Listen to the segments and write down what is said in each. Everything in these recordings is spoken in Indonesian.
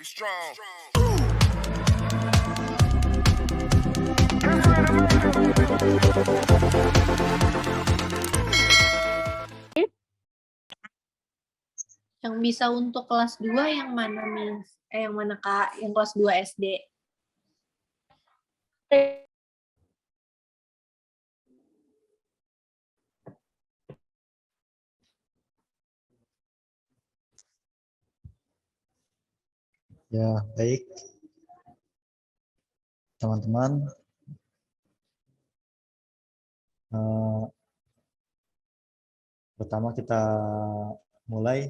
Yang bisa untuk kelas 2 yang mana, Miss? Yang mana, Kak? Yang kelas 2 SD. Ya, baik. Teman-teman, pertama kita mulai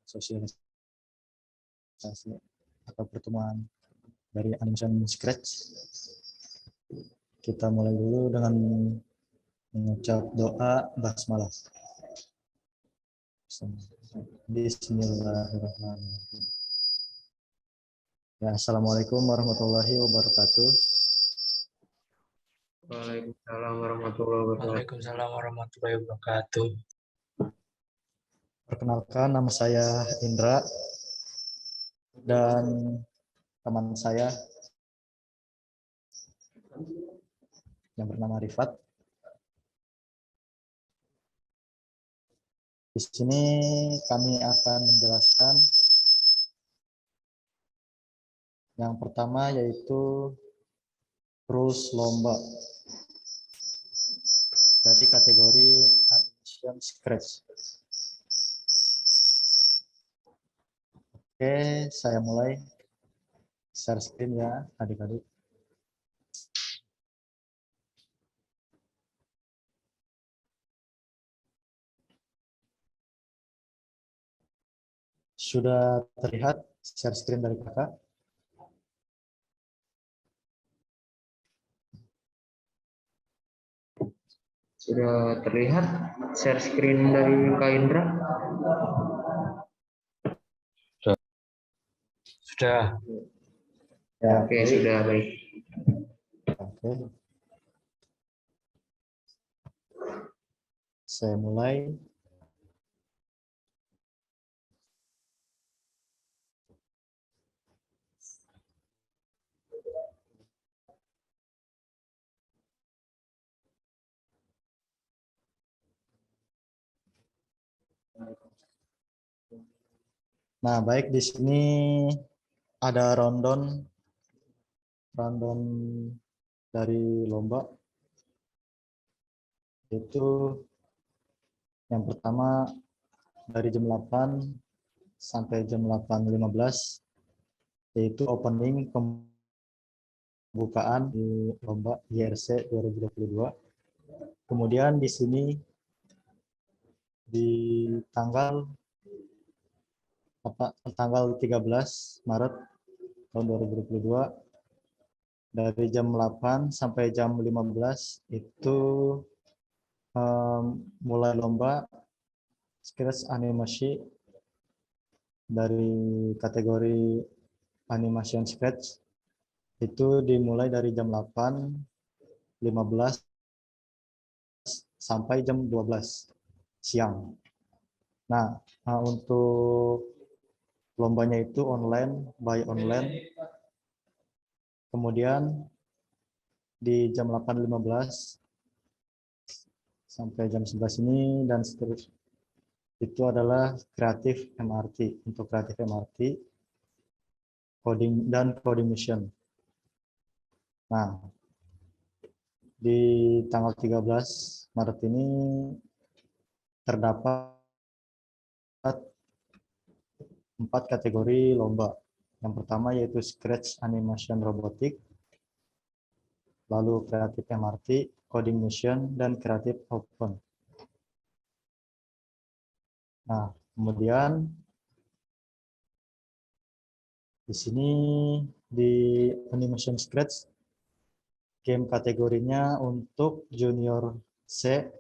sosialisasi atau pertemuan dari animation scratch. Kita mulai dulu dengan mengucap doa basmalah. Bismillahirrahmanirrahim. Ya, Assalamualaikum warahmatullahi wabarakatuh. Waalaikumsalam warahmatullahi wabarakatuh. Waalaikumsalam warahmatullahi wabarakatuh. Perkenalkan, nama saya Indra dan teman saya yang bernama Rifat. Di sini kami akan menjelaskan yang pertama yaitu rules lomba dari kategori animation scratch. Oke, saya mulai share screen ya adik-adik. Sudah terlihat share screen dari kakak? Sudah terlihat share screen dari Kak Indra? Sudah. Ya, Oke, baik. sudah baik. Oke. Saya mulai. Nah, baik, di sini ada rundown dari lomba. Itu yang pertama dari jam 8 sampai jam 8.15 yaitu opening pembukaan di lomba IRC 2022. Kemudian di sini di tanggal 13 Maret tahun 2022 dari jam 8 sampai jam 15 itu mulai lomba scratch animasi dari kategori animation scratch. Itu dimulai dari jam 8.15 sampai jam 12 siang. Nah, untuk lombanya itu online, by online. Kemudian di jam 8.15 sampai jam 11 ini dan seterusnya itu adalah kreatif MRT. Untuk kreatif MRT, coding dan coding mission. Nah, di tanggal 13 Maret ini terdapat 4 kategori lomba. Yang pertama yaitu Scratch Animation Robotic, lalu Creative MRT, Coding Mission, dan Creative Open. Nah, kemudian di sini di Animation Scratch, game kategorinya untuk junior C,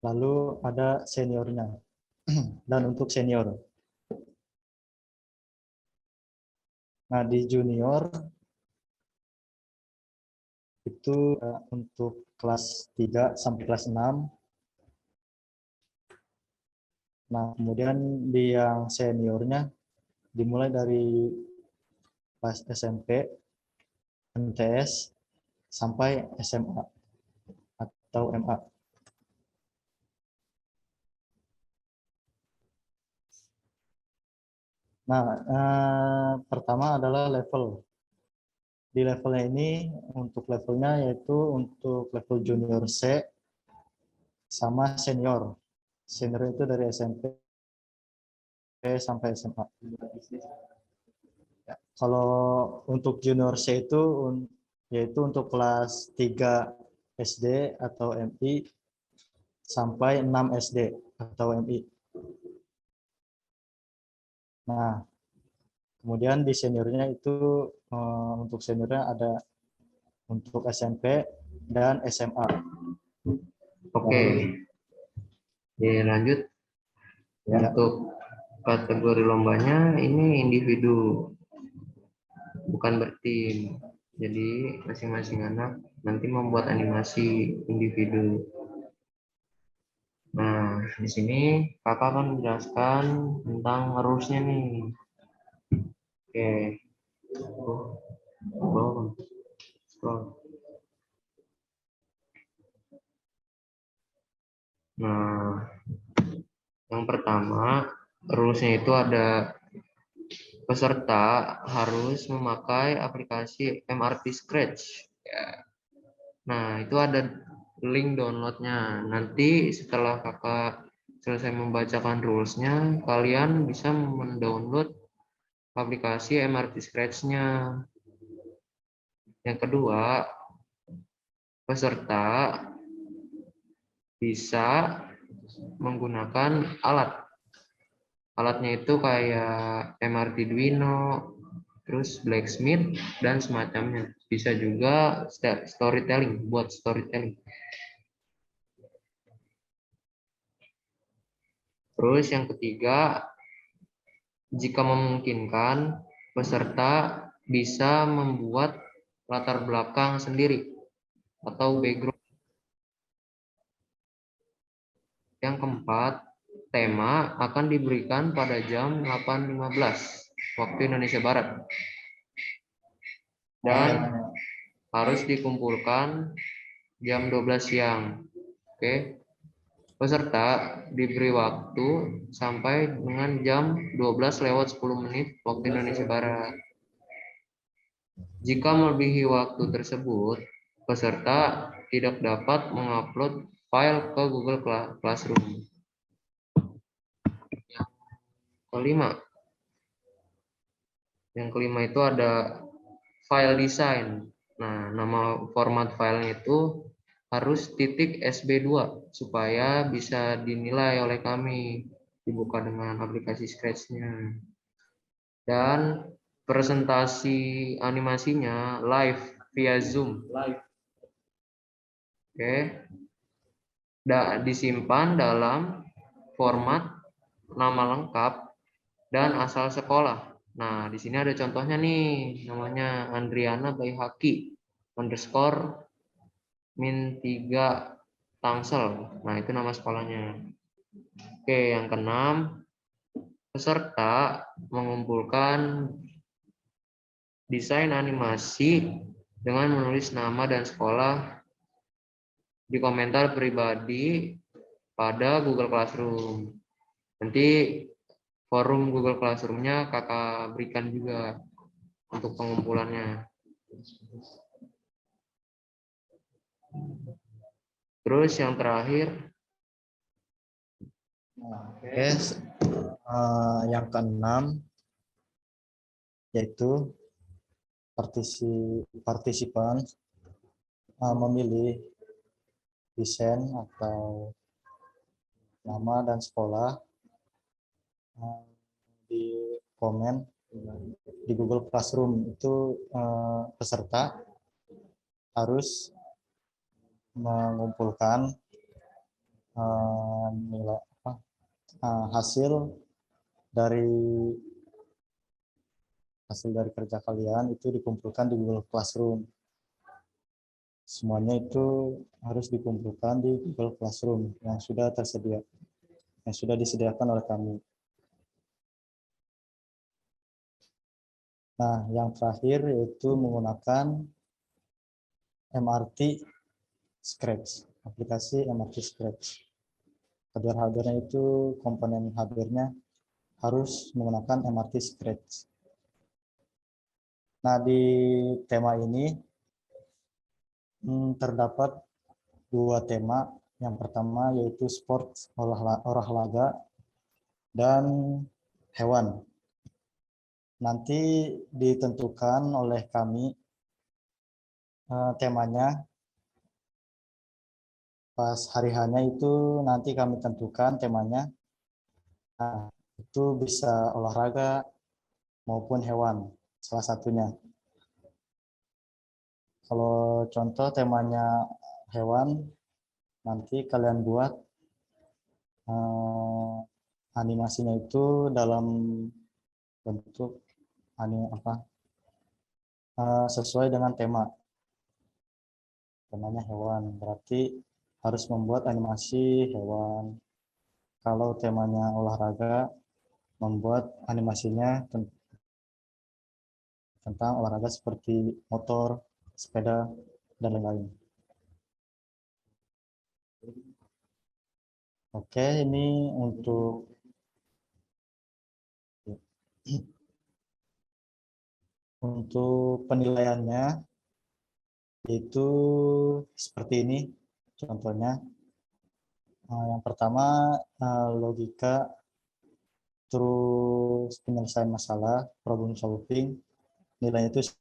lalu ada seniornya, dan untuk senior. Nah, di junior itu untuk kelas 3 sampai kelas 6. Nah, kemudian di yang seniornya dimulai dari kelas SMP, MTS, sampai SMA atau MA. Nah, pertama adalah level. Di levelnya ini, untuk levelnya yaitu untuk level junior C sama senior. Senior itu dari SMP sampai SMA. Ya, kalau untuk junior C itu yaitu untuk kelas 3 SD atau MI sampai 6 SD atau MI. Nah, kemudian di seniornya itu untuk seniornya ada untuk SMP dan SMA. Oke. Lanjut. Ya. Untuk kategori lombanya ini individu, bukan bertim. Jadi masing-masing anak nanti membuat animasi individu. Nah, di sini kakak akan menjelaskan tentang rules-nya nih. Oke. Scroll. Nah, yang pertama, rules-nya itu ada peserta harus memakai aplikasi MRT Scratch. Ya. Nah, itu ada link downloadnya. Nanti setelah kakak selesai membacakan rules-nya, kalian bisa mendownload aplikasi MRT Scratch-nya. Yang kedua, peserta bisa menggunakan alat. Alatnya itu kayak MRT Duino, terus Blacksmith, dan semacamnya. Bisa juga storytelling, buat storytelling. Terus yang ketiga, jika memungkinkan, peserta bisa membuat latar belakang sendiri atau background. Yang keempat, tema akan diberikan pada jam 8.15 waktu Indonesia Barat. Dan harus dikumpulkan jam 12 siang. Oke. Peserta diberi waktu sampai dengan jam 12:10 waktu Indonesia Barat. Jika melebihi waktu tersebut, peserta tidak dapat mengupload file ke Google Classroom. Yang kelima itu ada file design. Nah, nama format filenya itu harus .sb2 supaya bisa dinilai oleh kami, dibuka dengan aplikasi Scratch-nya. Dan presentasi animasinya live via Zoom. Oke. Disimpan dalam format nama lengkap dan asal sekolah. Nah, di sini ada contohnya nih, namanya Andriana Baihaki _ -3 Tangsel. Nah, itu nama sekolahnya. Oke, yang keenam, peserta mengumpulkan desain animasi dengan menulis nama dan sekolah di komentar pribadi pada Google Classroom. Nanti forum Google Classroom-nya kakak berikan juga untuk pengumpulannya. Terus yang terakhir, yang keenam yaitu partisipan memilih desain atau nama dan sekolah di komen di Google Classroom. Itu peserta harus mengumpulkan hasil dari kerja kalian itu dikumpulkan di Google Classroom. Semuanya itu harus dikumpulkan di Google Classroom yang sudah tersedia. yang sudah disediakan oleh kami. Nah, yang terakhir yaitu menggunakan MRT Scratch, aplikasi MRT Scratch. Hardware-hardware itu, komponen hardware-nya harus menggunakan MRT Scratch. Nah, di tema ini terdapat dua tema. Yang pertama yaitu sport, olahraga, dan hewan. Nanti ditentukan oleh kami temanya. Pas hari hanya itu nanti kami tentukan temanya. Nah, itu bisa olahraga maupun hewan, salah satunya. Kalau contoh temanya hewan, nanti kalian buat animasinya itu dalam bentuk sesuai dengan tema. Temanya hewan, berarti harus membuat animasi hewan. Kalau temanya olahraga, membuat animasinya tentang olahraga seperti motor, sepeda, dan lain-lain. Oke, ini untuk penilaiannya itu seperti ini contohnya. Yang pertama logika, terus penyelesaian masalah, problem solving, nilainya itu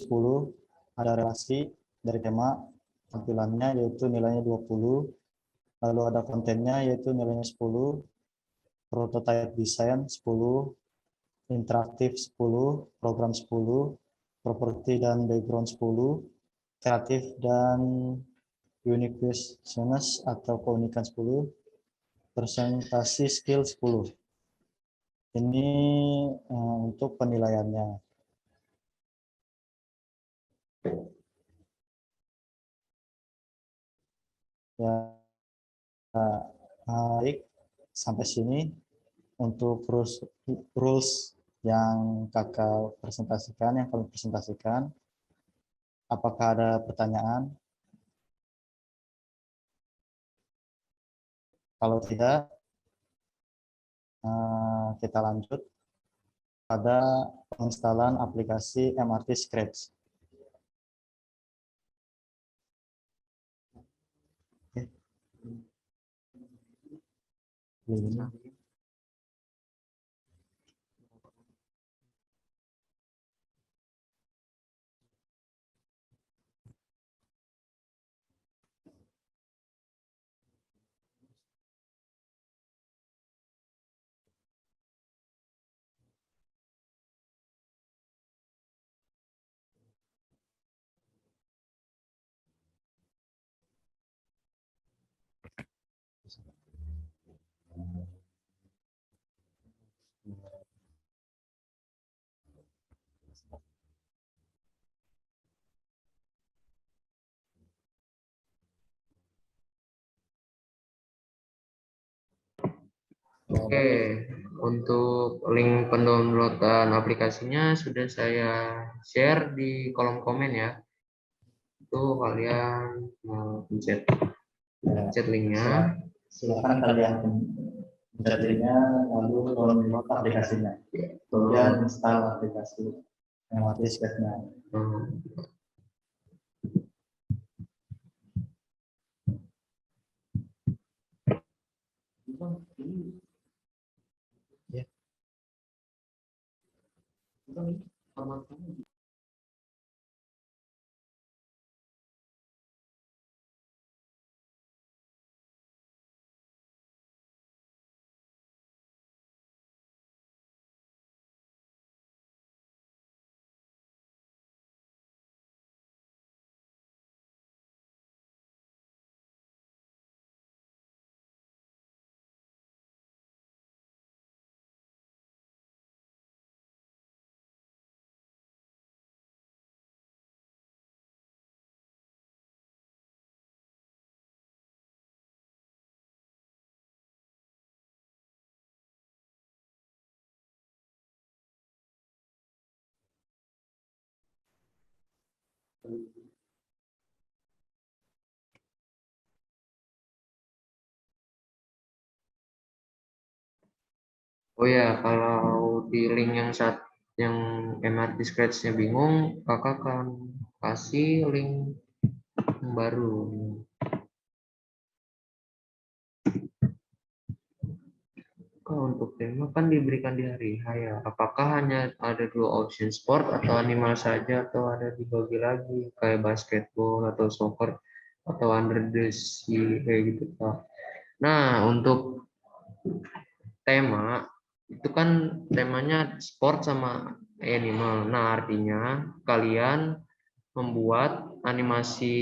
10. Ada relasi dari tema, tampilannya yaitu nilainya 20. Lalu ada kontennya yaitu nilainya 10. Prototype design 10. Interaktif 10. Program 10. Properti dan background 10. Kreatif dan uniqueness atau keunikan 10. Presentasi skill 10. Ini untuk penilaiannya. Ya, baik, sampai sini untuk rules yang kakak presentasikan, yang kami presentasikan. Apakah ada pertanyaan? Kalau tidak, kita lanjut pada penginstalan aplikasi MRT Scratch. Oke, untuk link pendownloadan aplikasinya sudah saya share di kolom komen ya. Itu kalian mau pencet linknya. Silakan kalian pencet linknya, lalu download aplikasinya. Kemudian install aplikasi MRT Scratch-nya. Ya. Oh ya, kalau di link yang MRT Scratch-nya bingung, kakak akan kasih link yang baru. Kalau untuk tema kan diberikan di hari H ya. Apakah hanya ada 2 option sport atau animal saja atau ada dibagi lagi kayak basketball atau soccer atau under the sea kayak gitu Pak. Nah, untuk tema itu kan temanya sport sama animal. Nah, artinya kalian membuat animasi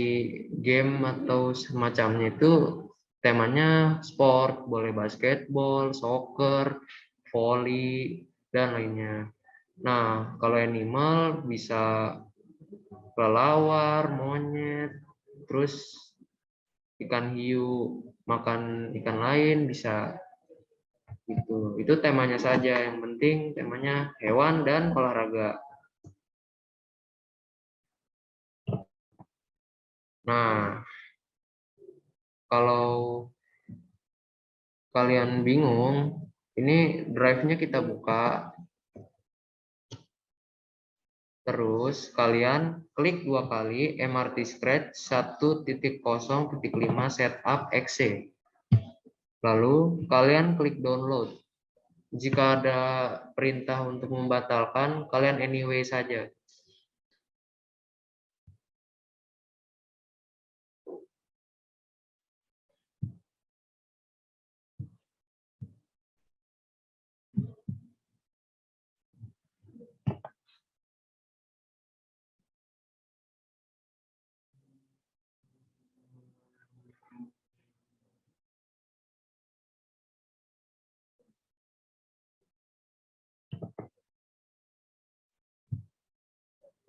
game atau semacamnya itu temanya sport, boleh basketball, soccer, volley, dan lainnya. Nah, kalau animal bisa kelelawar, monyet, terus ikan hiu makan ikan lain bisa gitu. Itu temanya saja, yang penting temanya hewan dan olahraga. Nah, kalau kalian bingung, ini drive-nya kita buka. Terus kalian klik 2 kali MRT Scratch 1.0.5 setup exe. Lalu kalian klik download. Jika ada perintah untuk membatalkan, kalian anyway saja.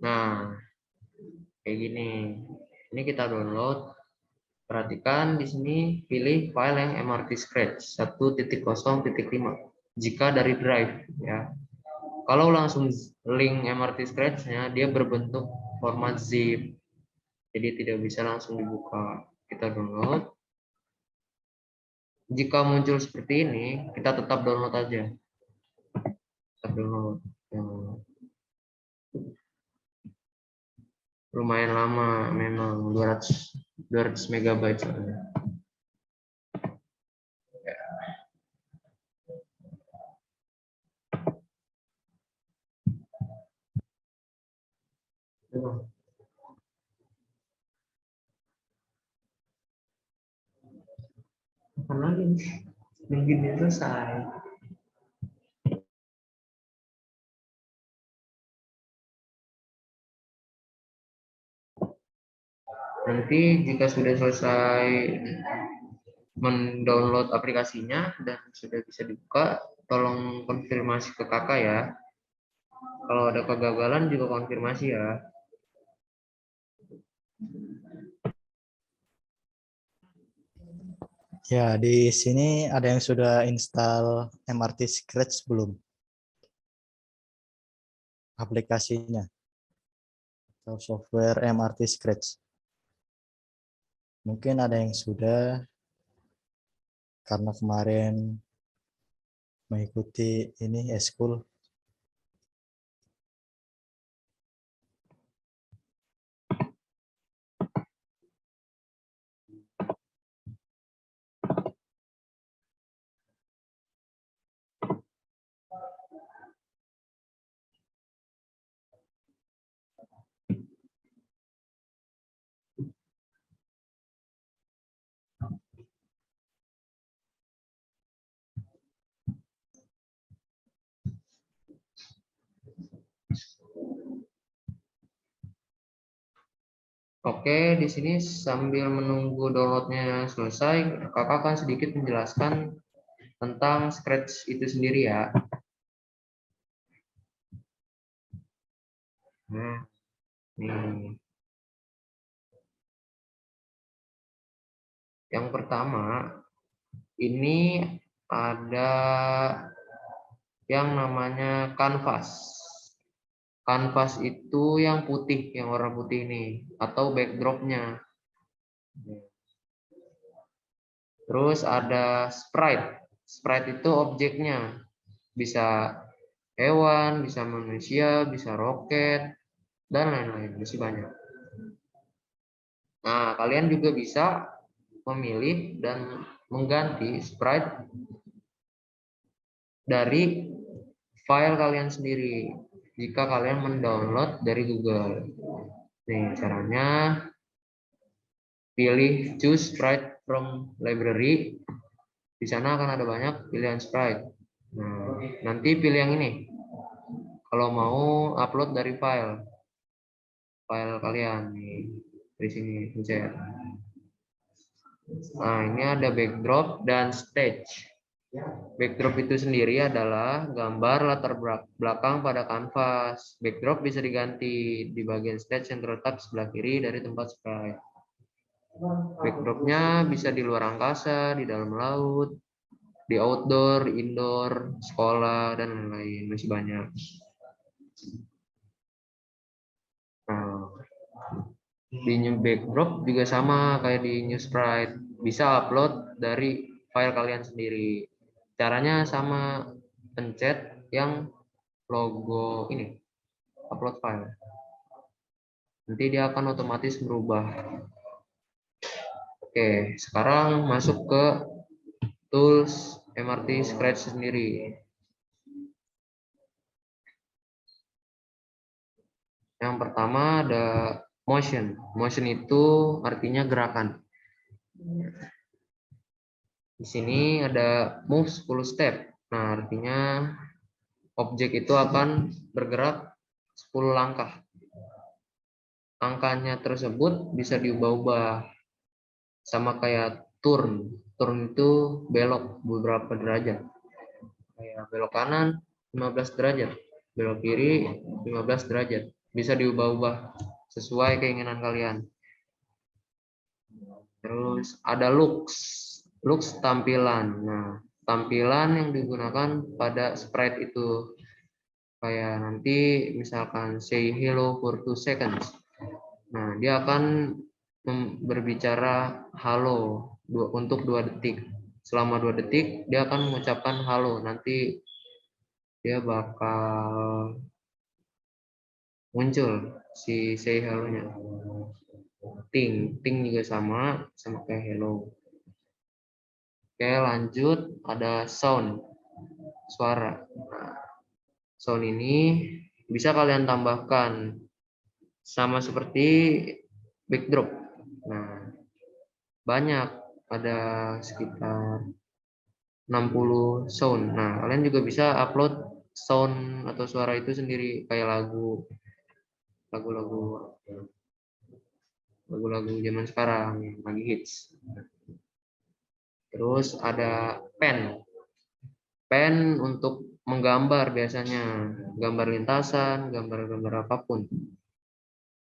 Nah, kayak gini. Ini kita download. Perhatikan di sini pilih file yang MRT Scratch 1.0.5 jika dari drive ya. Kalau langsung link MRT Scratch-nya dia berbentuk format zip. Jadi tidak bisa langsung dibuka. Kita download. Jika muncul seperti ini, kita tetap download aja. Tetap download. Lumayan lama memang 200 megabyte soalnya. Kapan lagi nih? Mungkin selesai. Nanti jika sudah selesai mendownload aplikasinya dan sudah bisa dibuka, tolong konfirmasi ke kakak ya. Kalau ada kegagalan juga konfirmasi ya. Ya, di sini ada yang sudah install MRT Scratch belum? Aplikasinya atau software MRT Scratch. Mungkin ada yang sudah karena kemarin mengikuti ini eskul. Oke, di sini sambil menunggu downloadnya selesai, kakak akan sedikit menjelaskan tentang Scratch itu sendiri ya. Nah, nih. Yang pertama, ini ada yang namanya kanvas. Kanvas itu yang putih, yang warna putih ini, atau backdropnya. Terus ada sprite. Sprite itu objeknya. Bisa hewan, bisa manusia, bisa roket, dan lain-lain. Masih banyak. Nah, kalian juga bisa memilih dan mengganti sprite dari file kalian sendiri jika kalian mendownload dari Google. Nih, caranya pilih choose sprite from library. Di sana akan ada banyak pilihan sprite. Nah, nanti pilih yang ini. Kalau mau upload dari file kalian nih di sini pencet. Nah, ini ada backdrop dan stage. Backdrop itu sendiri adalah gambar latar belakang pada kanvas. Backdrop bisa diganti di bagian stage yang terletak sebelah kiri dari tempat sprite. Backdropnya bisa di luar angkasa, di dalam laut, di outdoor, indoor, sekolah, dan lain-lain. Masih banyak. Nah, di new backdrop juga sama kayak di new sprite. Bisa upload dari file kalian sendiri. Caranya sama, pencet yang logo ini, upload file. Nanti dia akan otomatis berubah. Oke, sekarang masuk ke tools MRT Scratch sendiri. Yang pertama ada motion. Motion itu artinya gerakan. Di sini ada move 10 step. Nah, artinya objek itu akan bergerak 10 langkah. Angkanya tersebut bisa diubah-ubah. Sama kayak turn. Turn itu belok beberapa derajat. Kayak belok kanan 15 derajat. Belok kiri 15 derajat. Bisa diubah-ubah sesuai keinginan kalian. Terus ada looks. Looks tampilan. Nah, tampilan yang digunakan pada sprite itu. Kayak nanti misalkan say hello for 2 seconds. Nah, dia akan berbicara halo untuk 2 detik. Selama 2 detik dia akan mengucapkan halo. Nanti dia bakal muncul si say hello-nya. Ting juga sama kayak hello. Oke, lanjut ada sound, suara. Nah, sound ini bisa kalian tambahkan sama seperti backdrop. Nah, banyak, ada sekitar 60 sound. Nah, kalian juga bisa upload sound atau suara itu sendiri kayak lagu-lagu zaman sekarang yang lagi hits. Terus ada pen. Pen untuk menggambar biasanya, gambar lintasan, gambar-gambar apapun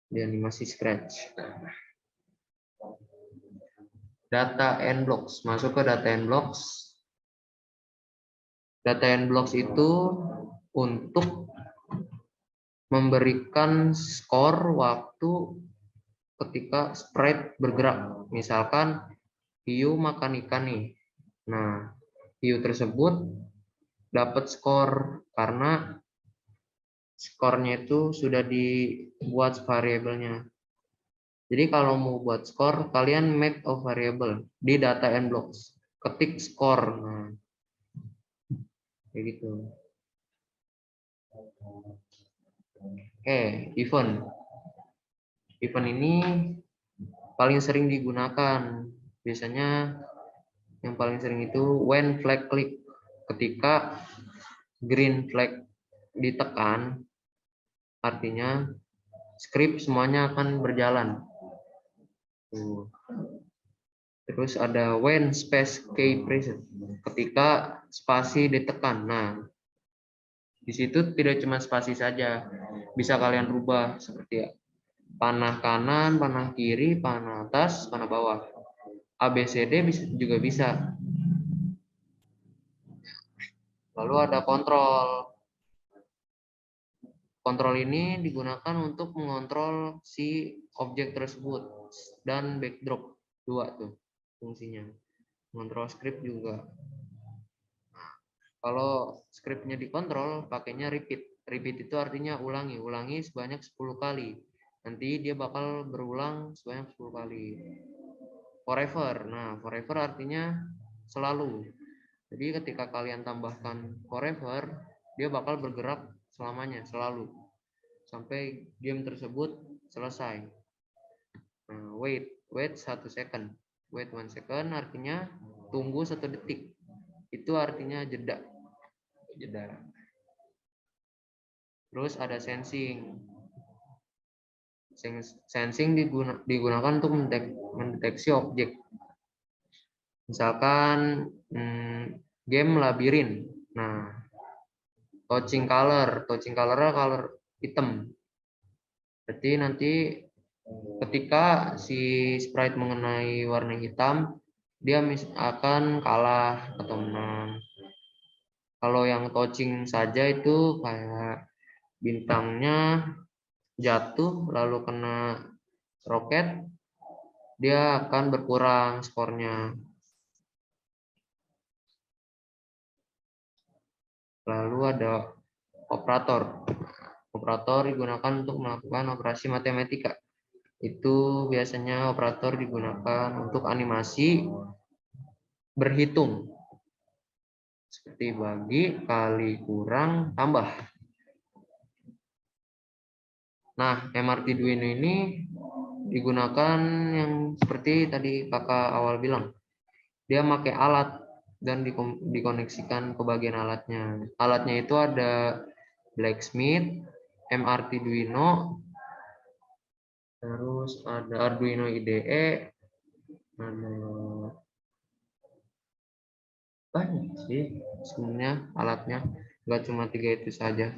di animasi Scratch. Data and blocks, masuk ke data and blocks. Data and blocks itu untuk memberikan skor waktu ketika sprite bergerak. Misalkan hiu makan ikan nih. Nah, hiu tersebut dapat skor karena skornya itu sudah dibuat variabelnya. Jadi kalau mau buat skor, kalian make a variable di data and blocks. Ketik skor. Nah, kayak gitu. Oke, event. Event ini paling sering digunakan. Biasanya yang paling sering itu when flag click. Ketika green flag ditekan, artinya script semuanya akan berjalan. Terus ada when space key pressed. Ketika spasi ditekan. Nah, di situ tidak cuma spasi saja. Bisa kalian rubah seperti panah kanan, panah kiri, panah atas, panah bawah. ABCD juga bisa. Lalu ada kontrol. Kontrol ini digunakan untuk mengontrol si objek tersebut dan backdrop, dua tuh fungsinya. Mengontrol script juga. Kalau scriptnya dikontrol, pakainya repeat. Repeat itu artinya ulangi. Ulangi sebanyak 10 kali. Nanti dia bakal berulang sebanyak 10 kali. Forever. Nah, forever artinya selalu. Jadi ketika kalian tambahkan forever, dia bakal bergerak selamanya, selalu. Sampai game tersebut selesai. Nah, wait 1 second. Wait 1 second artinya tunggu 1 detik. Itu artinya jeda. Terus ada sensing. Sensing digunakan untuk mendeteksi objek. Misalkan game labirin. Nah, touching color color hitam. Berarti nanti ketika si sprite mengenai warna hitam, dia akan kalah atau menang. Kalau yang touching saja itu kayak bintangnya jatuh lalu kena roket, dia akan berkurang skornya. Lalu ada operator. Operator digunakan untuk melakukan operasi matematika. Itu biasanya operator digunakan untuk animasi berhitung. Seperti bagi, kali, kurang, tambah. Nah, MRT-Duino ini digunakan yang seperti tadi kakak awal bilang. Dia pakai alat dan dikoneksikan ke bagian alatnya. Alatnya itu ada Blacksmith, MRT-Duino, terus ada Arduino IDE, ada banyak sih sebenarnya alatnya, nggak cuma 3 itu saja.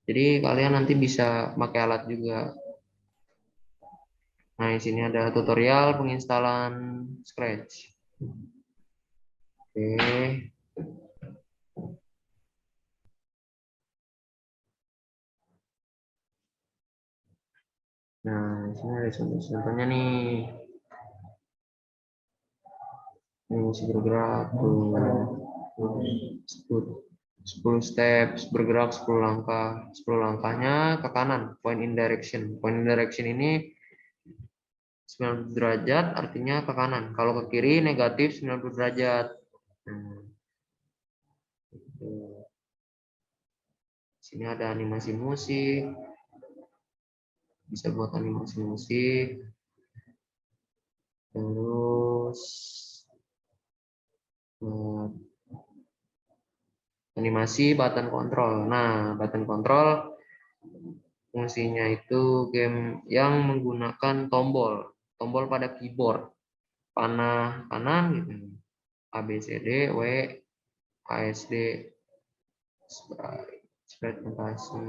Jadi kalian nanti bisa pakai alat juga. Nah, di sini ada tutorial penginstalan Scratch. Oke. Nah, di sini ada contohnya nih. Ini masih bergerak tuh. 10 steps, bergerak 10 langkah. 10 langkahnya ke kanan, point in direction. Point in direction ini 90 derajat artinya ke kanan. Kalau ke kiri negatif 90 derajat. Sini ada animasi musik. Bisa buat animasi musik. Terus animasi button control. Nah, button control fungsinya itu game yang menggunakan tombol pada keyboard. Panah kanan gitu. A B C D W ASD segmentasi.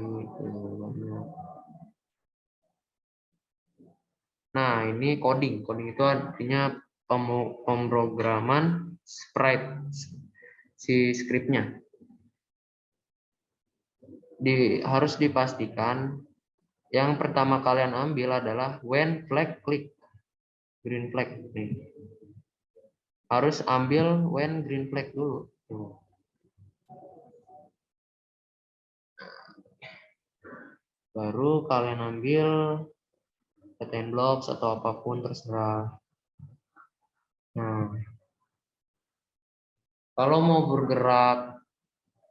Nah, ini coding. Coding itu artinya pemrograman sprite si scriptnya. Harus dipastikan yang pertama kalian ambil adalah when flag click, green flag nih. Harus ambil when green flag dulu. Baru kalian ambil pattern blocks atau apapun terserah. Nah, kalau mau bergerak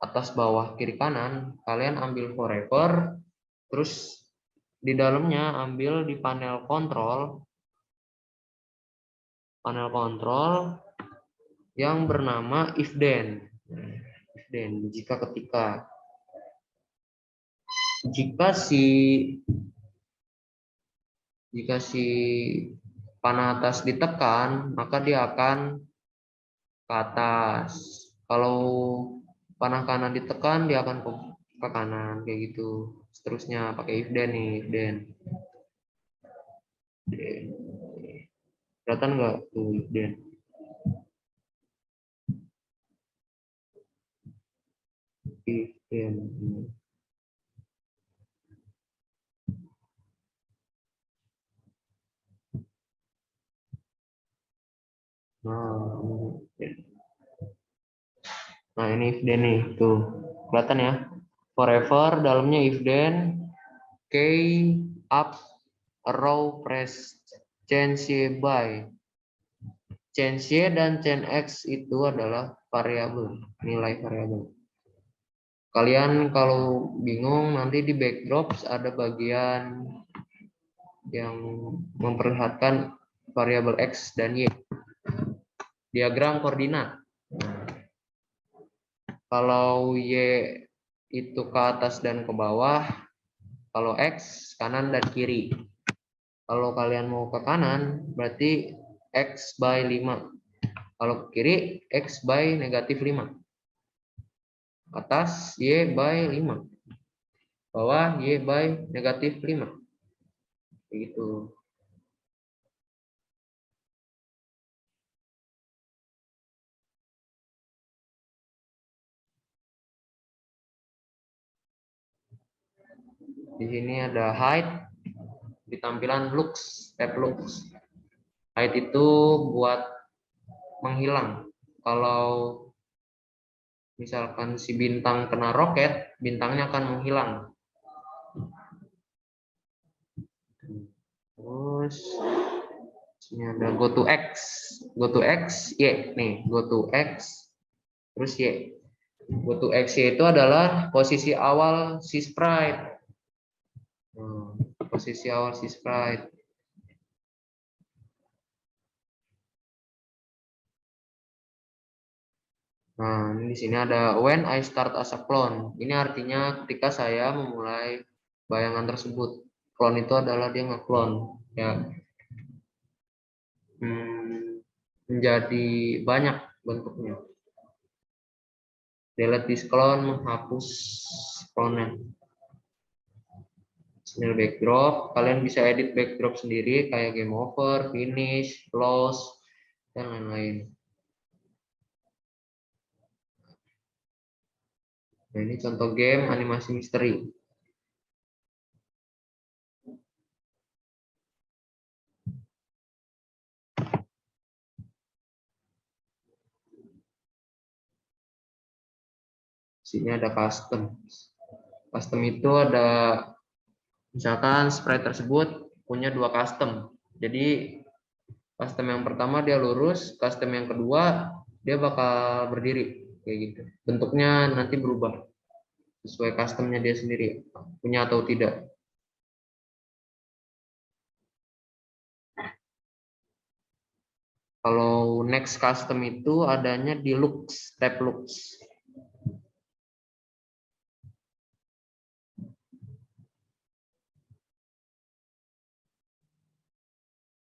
atas bawah kiri kanan, kalian ambil forever, terus di dalamnya ambil di panel kontrol yang bernama if then. If then, jika ketika. Jika si panah atas ditekan, maka dia akan ke atas. Kalau panah kanan ditekan, dia akan ke kanan, kayak gitu. Seterusnya pakai if then nih, if then. Kelihatan nggak tuh if then? If then. Nah, ini if then nih, tuh kelihatan ya. Forever dalamnya if then k up row press change y by. Change y dan change x itu adalah variabel, nilai variabel. Kalian kalau bingung nanti di backdrops ada bagian yang memperlihatkan variabel x dan y. Diagram koordinat. Kalau y itu ke atas dan ke bawah, kalau x kanan dan kiri. Kalau kalian mau ke kanan berarti x by 5. Kalau ke kiri x by negatif 5. Atas y by 5. Bawah y by negatif 5. Begitu. Di sini ada height, di tampilan looks, tab looks. Height itu buat menghilang. Kalau misalkan si bintang kena roket, bintangnya akan menghilang. Terus ini ada go to x, y nih, go to x, terus y. Go to x y itu adalah posisi awal si sprite. Posisi awal si sprite. Nah, ini di sini ada when I start as a clone. Ini artinya ketika saya memulai bayangan tersebut. Clone itu adalah dia ngeklon, ya. Menjadi banyak bentuknya. Delete this clone, menghapus clone-nya. Ini backdrop, kalian bisa edit backdrop sendiri kayak game over, finish, close, dan lain-lain. Nah, ini contoh game animasi misteri. Sini ada custom. Custom itu ada, misalkan sprite tersebut punya 2 custom. Jadi custom yang pertama dia lurus, custom yang kedua dia bakal berdiri kayak gitu. Bentuknya nanti berubah sesuai customnya dia sendiri, punya atau tidak. Kalau next custom itu adanya di looks, tab looks.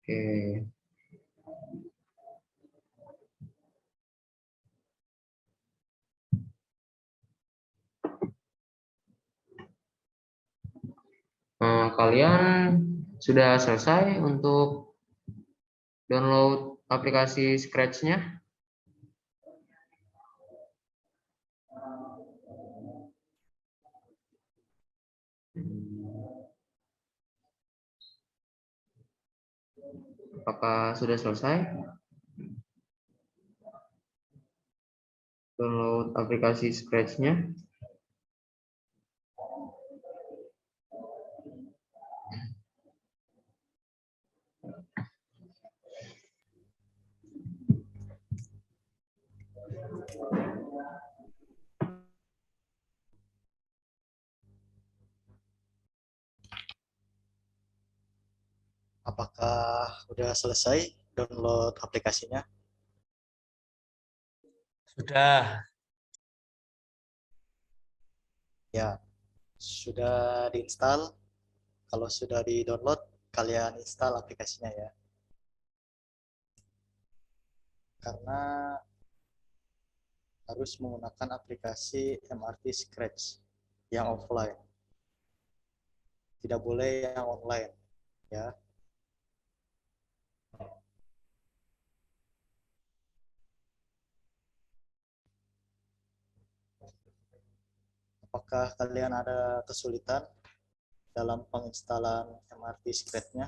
Oke. Nah, kalian sudah selesai untuk download aplikasi Scratch-nya? Apakah sudah selesai? Download aplikasi Scratch-nya? Apakah sudah selesai download aplikasinya? Sudah. Ya, sudah diinstal. Kalau sudah di-download, kalian install aplikasinya ya. Karena harus menggunakan aplikasi MRT Scratch yang offline. Tidak boleh yang online, ya. Apakah kalian ada kesulitan dalam penginstalan MRT Scratch-nya?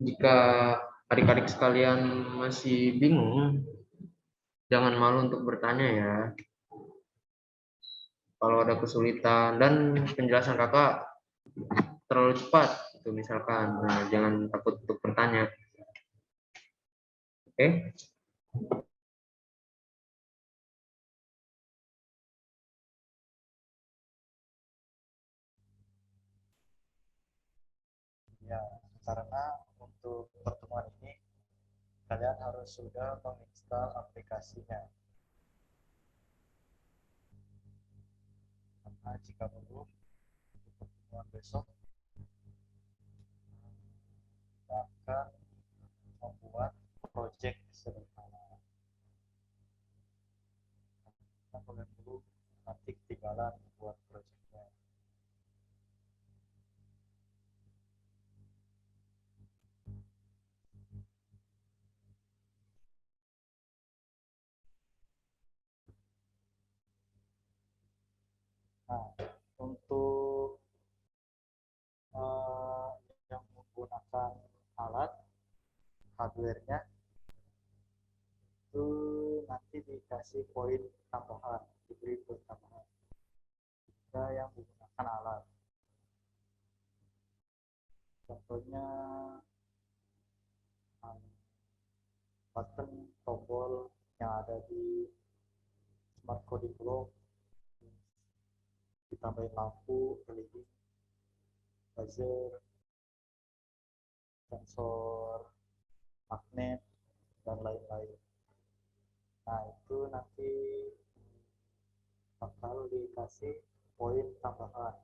Jika adik-adik sekalian masih bingung, jangan malu untuk bertanya ya. Kalau ada kesulitan dan penjelasan kakak terlalu cepat, itu misalkan, nah, jangan takut untuk bertanya. Oke? Ya, karena untuk pertemuan ini kalian harus sudah menginstal aplikasinya. Karena jika belum, untuk pertemuan besok kita akan membuat project sederhana. Kita kalian dulu nanti ketinggalan buat projectnya. Nah, untuk eh, yang menggunakan alat hardware-nya itu nanti dikasih poin tambahan, diberi poin tambahan jika yang menggunakan alat. Contohnya button tombol yang ada di smart coding block, ditambahin lampu LED, buzzer, sensor magnet, dan lain-lain. Nah, itu nanti bakal dikasih poin tambahan.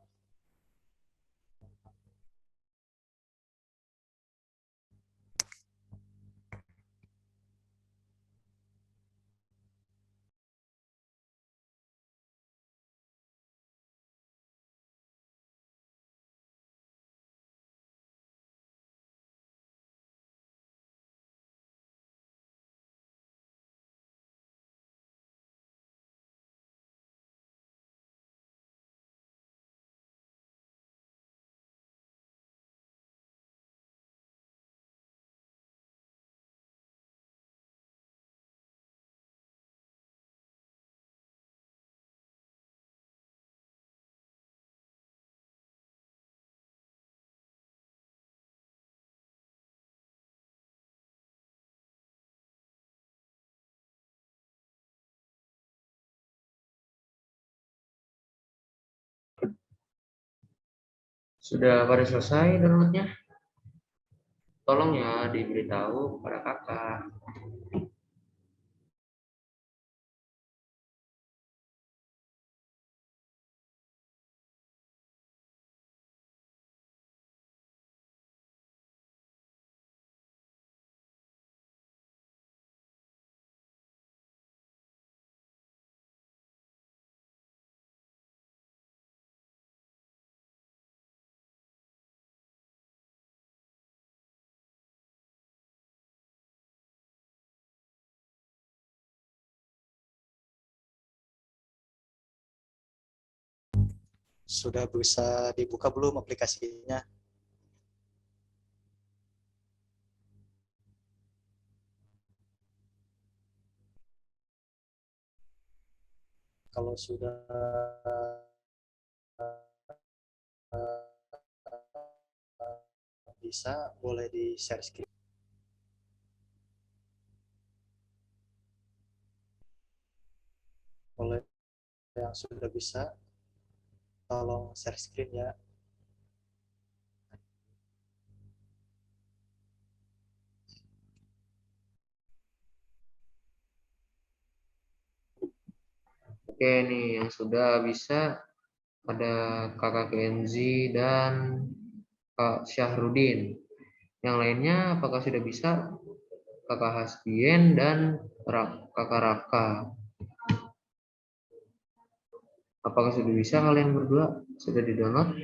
Sudah pada selesai downloadnya? Tolong ya diberitahu kepada kakak. Sudah bisa dibuka belum aplikasinya? Kalau sudah bisa, boleh di share screen. Oleh yang sudah bisa, tolong share screen ya. Oke nih, yang sudah bisa ada kakak Kenzi dan Kak Syahrudin. Yang lainnya apakah sudah bisa? Kakak Hasbien dan kakak Raka. Apakah sudah bisa kalian berdua? Sudah di-download?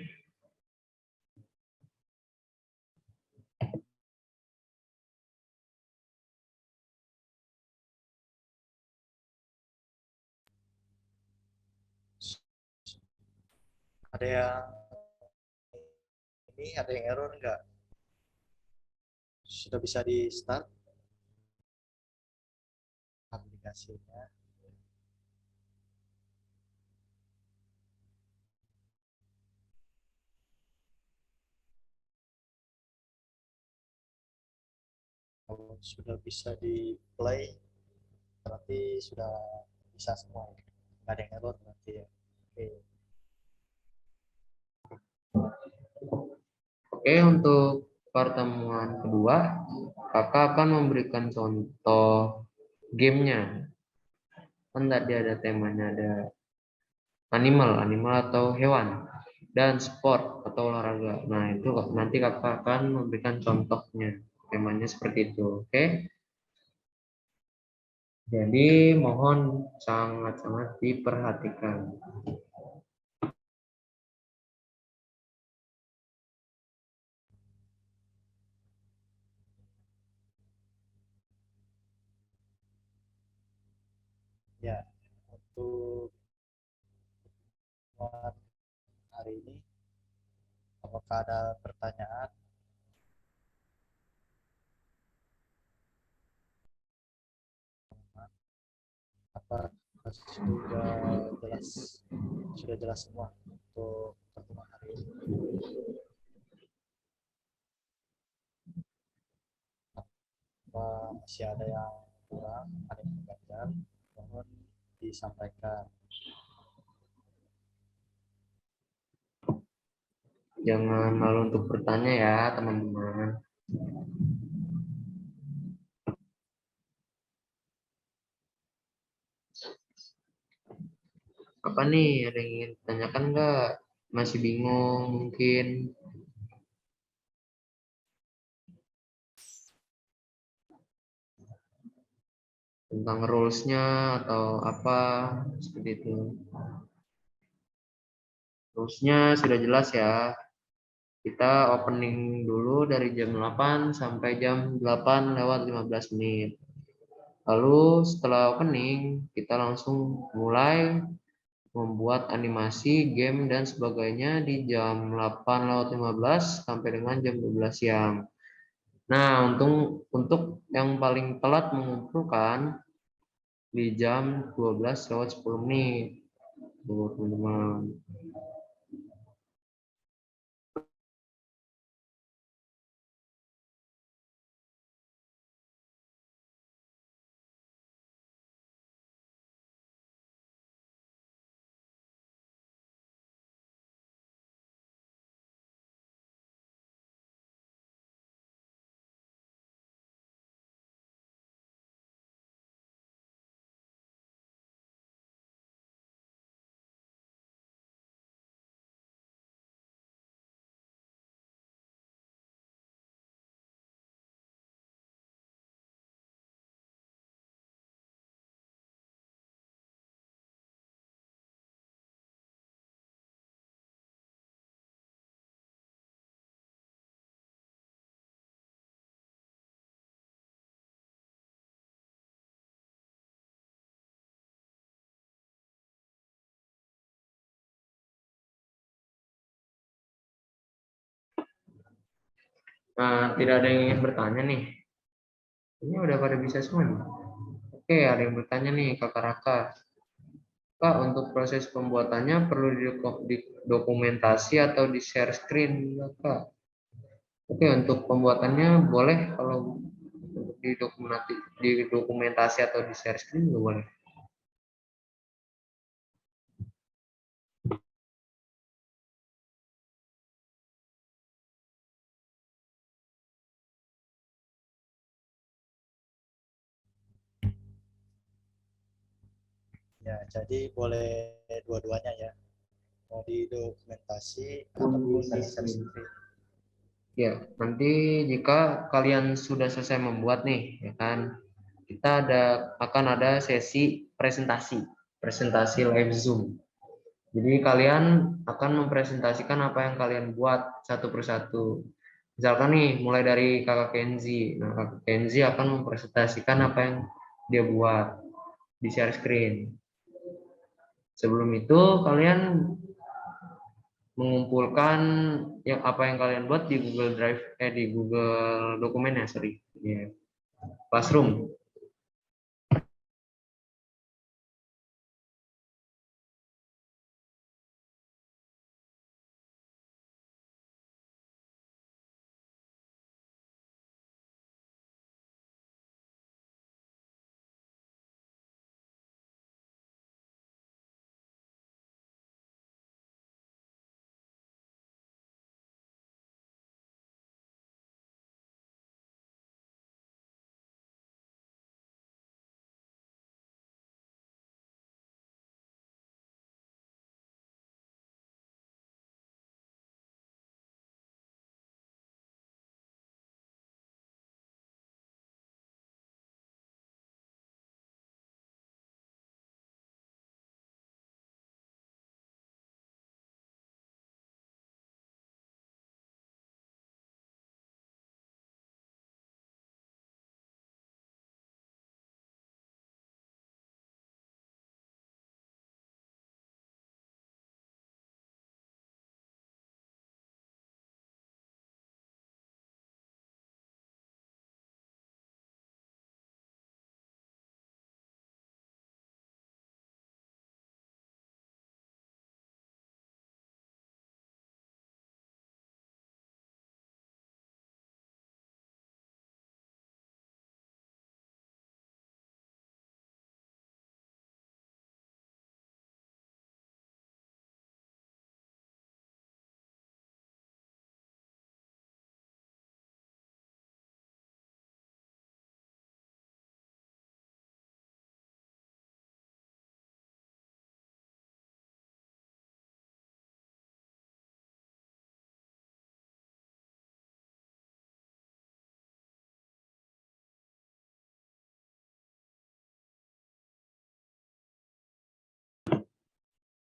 Ada yang ada yang error nggak? Sudah bisa di start aplikasinya. Kalau sudah bisa di play, berarti sudah bisa semua. Nggak ada yang error berarti ya. Oke. Oke, untuk pertemuan kedua, kakak akan memberikan contoh gamenya. Kan tadi ada temanya, ada animal atau hewan, dan sport atau olahraga. Nah, itu nanti kakak akan memberikan contohnya. Temanya seperti itu, oke? Jadi mohon sangat-sangat diperhatikan. Ya, untuk pertemuan hari ini, apakah ada pertanyaan? Apa sudah jelas semua untuk pertemuan hari ini? Apa masih ada yang kurang, ada yang mengganjal? Mohon disampaikan. Jangan malu untuk bertanya ya, teman-teman. Apa nih, ada yang ingin ditanyakan nggak? Masih bingung mungkin? Tentang rules-nya atau apa, seperti itu. Rules-nya sudah jelas ya. Kita opening dulu dari jam 8 sampai jam 8 lewat 15 menit. Lalu setelah opening, kita langsung mulai membuat animasi, game, dan sebagainya di jam 8 lewat 15 sampai dengan jam 12 siang. Nah, untuk yang paling telat mengumpulkan di jam 12 lewat 10 menit. Tuh, teman-teman. Nah, tidak ada yang ingin bertanya nih. Ini udah pada bisa semua nih. Oke, ada yang bertanya nih, Kakak Raka. Kak, untuk proses pembuatannya perlu didokumentasi atau di share screen, ya, Kak? Oke, untuk pembuatannya boleh kalau untuk didokumentasi atau di share screen juga boleh. Ya, jadi boleh dua-duanya ya. Mau di dokumentasi ataupun di share screen. Ya, nanti jika kalian sudah selesai membuat nih, ya kan, kita akan ada sesi presentasi live Zoom. Jadi kalian akan mempresentasikan apa yang kalian buat satu persatu. Misalkan nih, mulai dari Kakak Kenzi. Nah, Kakak Kenzi akan mempresentasikan apa yang dia buat di share screen. Sebelum itu, kalian mengumpulkan yang apa yang kalian buat di Google Drive, di Google Dokumen ya, sorry, di Classroom.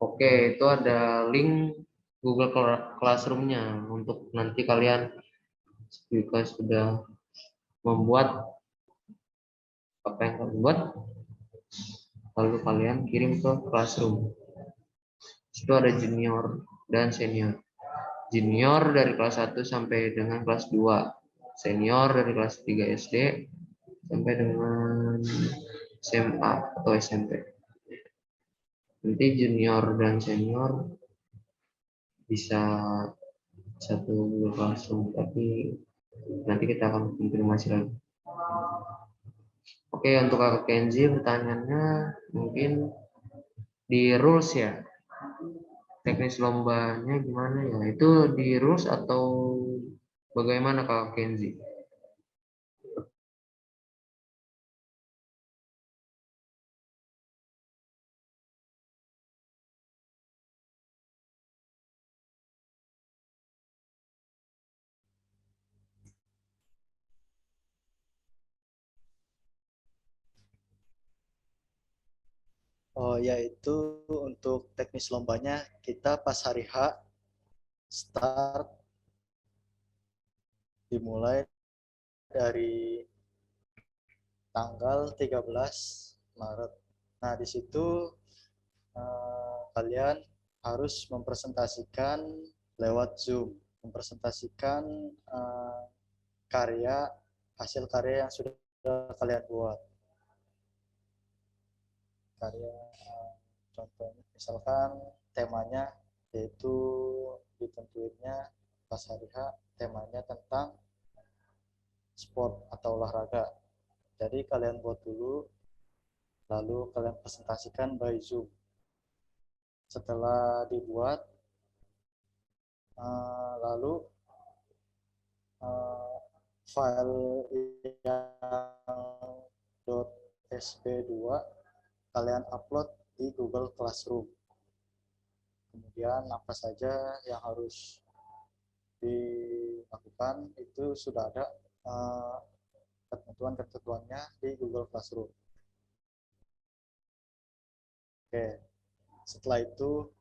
Oke, itu ada link Google Classroom-nya untuk nanti kalian jika sudah membuat apa yang kalian buat, lalu kalian kirim ke Classroom. Itu ada junior dan senior. Junior dari kelas 1 sampai dengan kelas 2. Senior dari kelas 3 SD sampai dengan SMA atau SMP. Nanti junior dan senior bisa satu Google Classroom, tapi nanti kita akan konfirmasi lagi. Oke, untuk Kakak Kenzi pertanyaannya mungkin di rules ya. Teknis lombanya gimana ya? Itu di rules atau bagaimana Kakak Kenzi? Oh, yaitu untuk teknis lombanya kita pas hari H start dimulai dari tanggal 13 Maret. Nah, di situ kalian harus mempresentasikan lewat Zoom, mempresentasikan karya, hasil karya yang sudah kalian buat. Karya contohnya misalkan temanya yaitu ditentuinnya pas hari H temanya tentang sport atau olahraga. Jadi kalian buat dulu, lalu kalian presentasikan by Zoom. Setelah dibuat, lalu file yang .sp2 kalian upload di Google Classroom. Kemudian apa saja yang harus dilakukan itu sudah ada ketentuan-ketentuannya di Google Classroom. Oke, setelah itu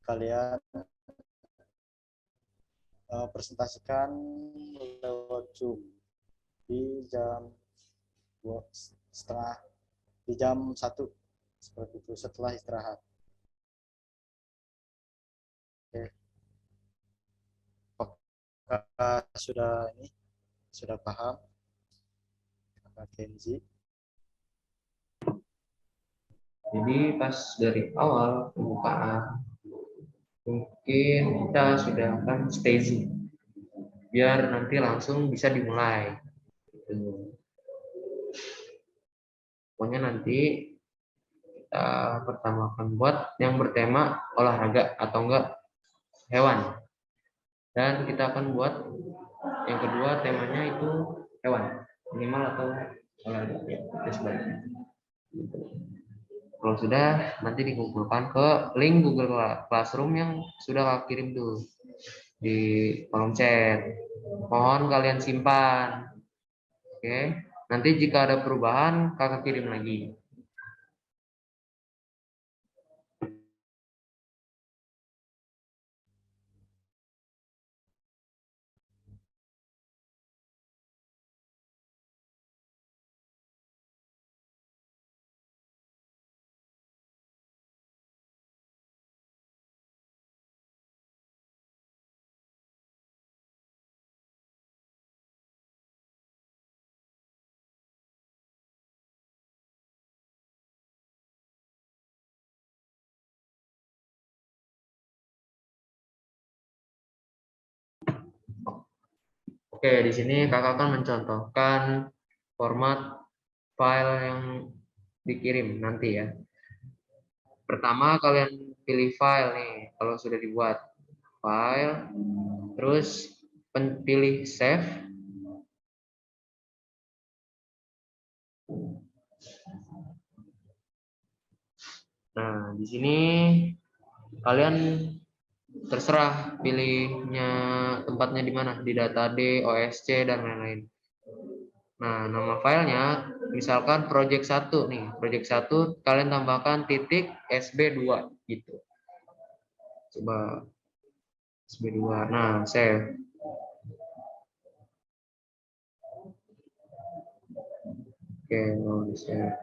kalian presentasikan lewat Zoom di jam 2:30 di jam 1 seperti itu setelah istirahat. Oke. Kakak sudah paham? Kakak Kenzi. Jadi pas dari awal pembukaan mungkin kita sudah akan staging biar nanti langsung bisa dimulai. Gitu. Pokoknya nanti kita pertama akan buat yang bertema olahraga atau enggak hewan. Dan kita akan buat yang kedua temanya itu hewan, animal atau olahraga. Ya, itu sebaliknya. Gitu. Kalau sudah, nanti dikumpulkan ke link Google Classroom yang sudah Kak kirim tuh di kolom chat. Mohon kalian simpan. Oke. Nanti jika ada perubahan, Kakak kirim lagi. Oke, di sini Kakak akan mencontohkan format file yang dikirim nanti ya. Pertama kalian pilih file nih, kalau sudah dibuat file, terus pilih save. Nah, di sini kalian terserah pilihnya tempatnya di mana, di data D, OSC dan lain-lain. Nah, nama filenya misalkan project 1 nih. Project 1 kalian tambahkan titik SB2 gitu. Coba SB2. Nah, save. Oke, mau di-save.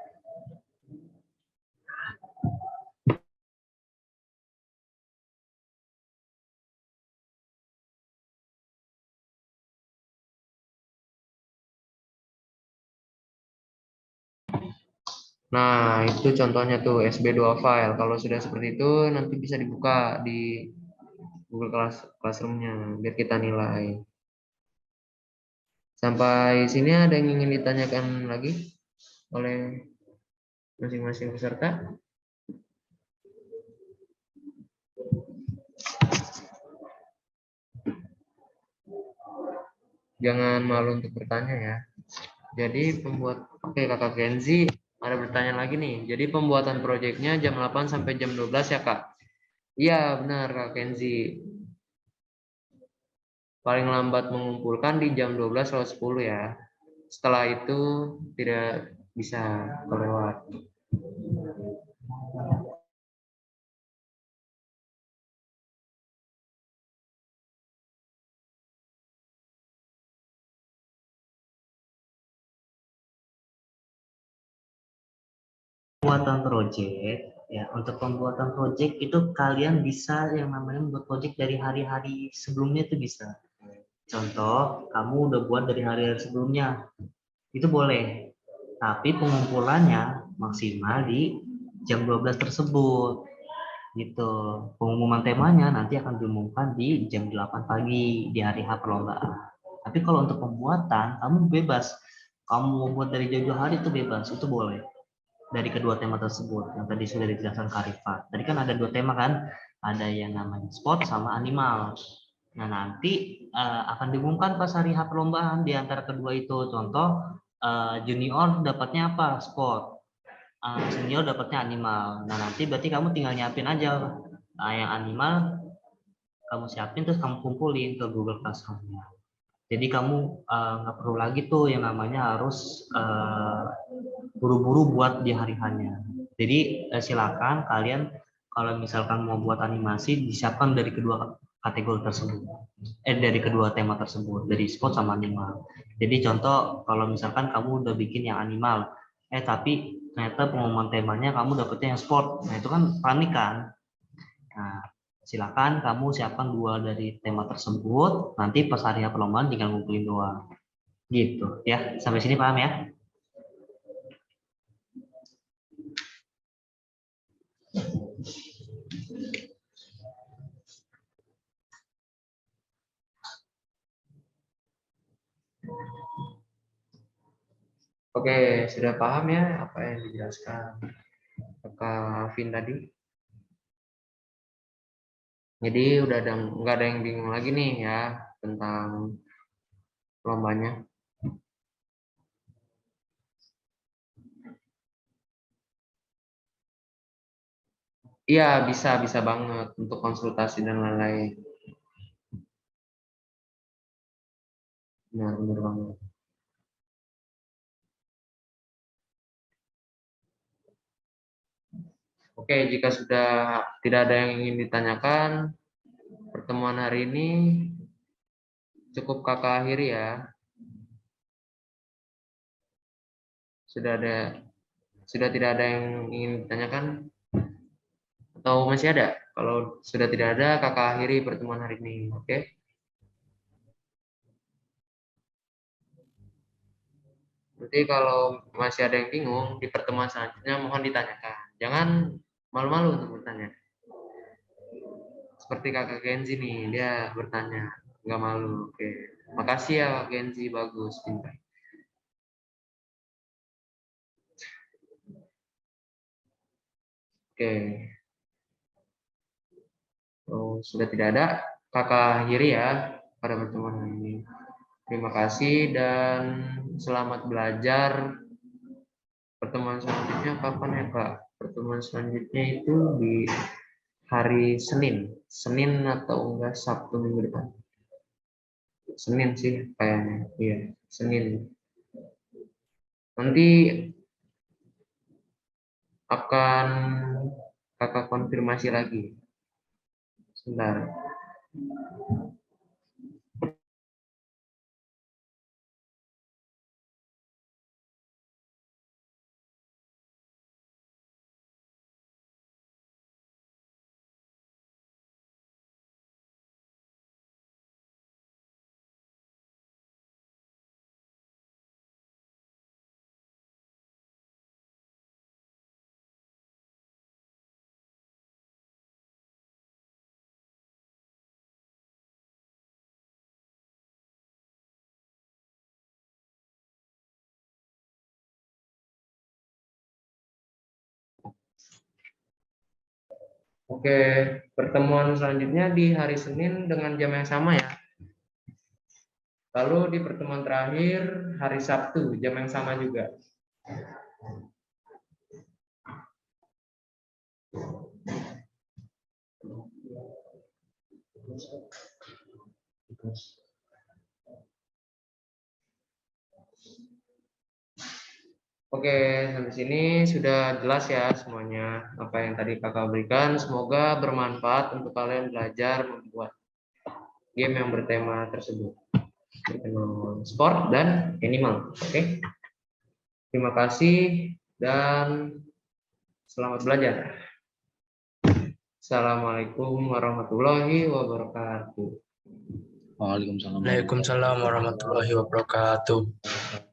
Nah, itu contohnya tuh SB2 file. Kalau sudah seperti itu, nanti bisa dibuka di Google Classroom-nya, biar kita nilai. Sampai sini ada yang ingin ditanyakan lagi oleh masing-masing peserta? Jangan malu untuk bertanya ya. Jadi oke Kakak Kenzi ada bertanya lagi nih. Jadi pembuatan proyeknya jam 8 sampai jam 12 ya Kak? Iya benar Kak Kenzi. Paling lambat mengumpulkan di jam 12.10 ya. Setelah itu tidak bisa kelewat. Pembuatan project ya, untuk pembuatan project itu kalian bisa yang namanya membuat project dari hari-hari sebelumnya itu bisa. Contoh, kamu udah buat dari hari-hari sebelumnya, itu boleh. Tapi pengumpulannya maksimal di jam 12 tersebut. Gitu. Pengumuman temanya nanti akan diumumkan di jam 8 pagi di hari H perlombaan. Tapi kalau untuk pembuatan, kamu bebas. Kamu mau buat dari jauh-jauh hari itu bebas, itu boleh. Dari kedua tema tersebut yang tadi sudah dijelaskan Kak Rifat. Tadi kan ada dua tema kan, ada yang namanya sport sama animal. Nah nanti akan diumumkan pas hari H perlombaan di antara kedua itu. Contoh junior dapatnya apa? Sport. Senior dapatnya animal. Nah nanti berarti kamu tinggal nyiapin aja yang animal kamu siapin terus kamu kumpulin ke Google Classroom-nya. Jadi kamu nggak perlu lagi tuh yang namanya harus buru-buru buat di hari hanya. Jadi silakan kalian kalau misalkan mau buat animasi disiapkan dari kedua kategori tersebut, dari kedua tema tersebut, dari sport sama animal. Jadi contoh kalau misalkan kamu udah bikin yang animal, tapi ternyata pengumuman temanya kamu dapetnya yang sport, nah itu kan panik kan. Nah silakan kamu siapkan 2 dari tema tersebut, nanti pas hari perlombaan tinggal ngumpulin doang. Gitu ya. Sampai sini paham ya? Oke, sudah paham ya apa yang dijelaskan Kak Alvin tadi? Jadi udah ada nggak ada yang bingung lagi nih ya tentang lombanya. Iya, bisa banget untuk konsultasi dan lain-lain. Benar banget. Oke, jika sudah tidak ada yang ingin ditanyakan, pertemuan hari ini cukup kakak akhiri ya. Sudah tidak ada yang ingin ditanyakan atau masih ada? Kalau sudah tidak ada, kakak akhiri pertemuan hari ini. Oke. Berarti kalau masih ada yang bingung di pertemuan selanjutnya mohon ditanyakan. Jangan malu-malu untuk bertanya. Seperti kakak Genzi nih, dia bertanya, nggak malu. Oke. Makasih ya Kak Genzi, bagus, pintar. Oke. Oh, sudah tidak ada, kakak akhiri ya pada pertemuan ini. Terima kasih dan selamat belajar. Pertemuan selanjutnya kapan ya Kak? Pertemuan selanjutnya itu di hari Senin atau enggak Sabtu minggu depan? Senin sih kayaknya, iya Senin. Nanti akan kakak konfirmasi lagi. Sebentar. Oke, pertemuan selanjutnya di hari Senin dengan jam yang sama ya. Lalu di pertemuan terakhir hari Sabtu jam yang sama juga. Oke, sampai sini sudah jelas ya semuanya apa yang tadi kakak berikan. Semoga bermanfaat untuk kalian belajar membuat game yang bertema tersebut. Bertema sport dan animal. Oke. Terima kasih dan selamat belajar. Assalamualaikum warahmatullahi wabarakatuh. Waalaikumsalam warahmatullahi wabarakatuh.